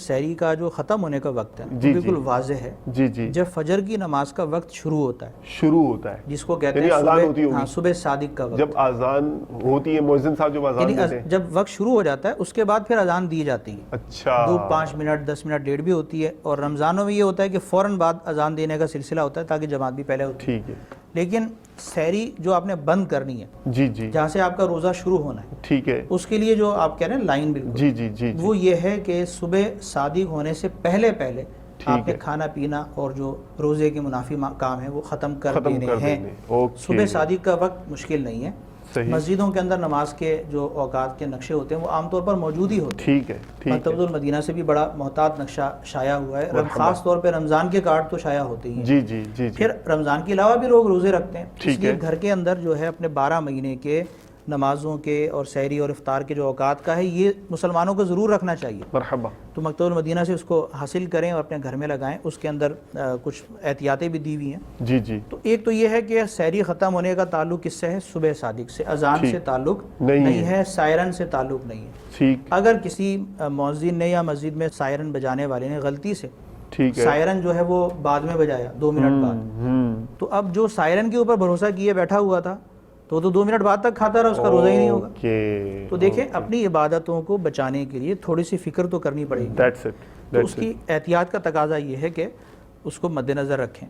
سحری کا جو ختم ہونے کا وقت ہے جی بالکل واضح ہے. جی جی جب فجر کی نماز کا وقت شروع ہوتا ہے جس کو کہتے ہیں اذان ہوتی ہوگی. ہاں صبح صادق کا وقت. جب اذان ہوتی ہے مؤذن صاحب جب اذان دیتے ہیں جب وقت شروع ہو جاتا ہے اس کے بعد پھر اذان دی جاتی ہے. اچھا 5 منٹ 10 منٹ ڈیڑھ بھی ہوتی ہے. اور رمضانوں میں یہ ہوتا ہے کہ فوراً بعد اذان دینے کا سلسلہ ہوتا ہے تاکہ جماعت بھی پہلے ہوتی ہے. ٹھیک ہے. لیکن سحری جو آپ نے بند کرنی ہے جی جی جہاں سے آپ کا روزہ شروع ہونا ہے ٹھیک ہے اس کے لیے جو آپ کہہ رہے ہیں لائن بالکل جی جی جی وہ یہ ہے کہ صبح صادق ہونے سے پہلے آپ نے کھانا پینا اور جو روزے کے منافی کام ہے وہ ختم کر دینے ہیں. صبح صادق کا وقت مشکل نہیں ہے. مسجدوں کے اندر نماز کے جو اوقات کے نقشے ہوتے ہیں وہ عام طور پر موجود ہی ہوتے ہیں. ٹھیک ہے. مکتبۃ المدینہ سے بھی بڑا محتاط نقشہ شائع ہوا ہے. خاص طور پہ رمضان کے کارڈ تو شائع ہوتے ہی ہیں. جی جی جی پھر رمضان کے علاوہ بھی لوگ روزے رکھتے ہیں. اس لیے گھر کے اندر جو ہے اپنے 12 مہینے کے نمازوں کے اور سحری اور افطار کے جو اوقات کا ہے یہ مسلمانوں کو ضرور رکھنا چاہیے. مرحبا. تو مکتبۃ المدینہ سے اس کو حاصل کریں اور اپنے گھر میں لگائیں. اس کے اندر کچھ احتیاطیں بھی دی ہوئی ہیں. جی جی. تو ایک تو یہ ہے کہ سحری ختم ہونے کا تعلق کس سے ہے؟ صبح صادق سے. اذان سے تعلق نہیں ہے, سائرن سے تعلق نہیں ہے. ٹھیک. اگر کسی مؤذن نے یا مسجد میں سائرن بجانے والے نے غلطی سے سائرن جو ہے وہ بعد میں بجایا 2 منٹ بعد, تو اب جو سائرن کے اوپر بھروسہ کیے بیٹھا ہوا تھا تو 2 منٹ بعد تک کھاتا رہا, اس کا روزہ ہی نہیں ہوگا. تو دیکھیں اپنی عبادتوں کو بچانے کے لیے تھوڑی سی فکر تو کرنی پڑے گی. تو اس کی احتیاط کا تقاضا یہ ہے کہ اس کو مد نظر رکھیں.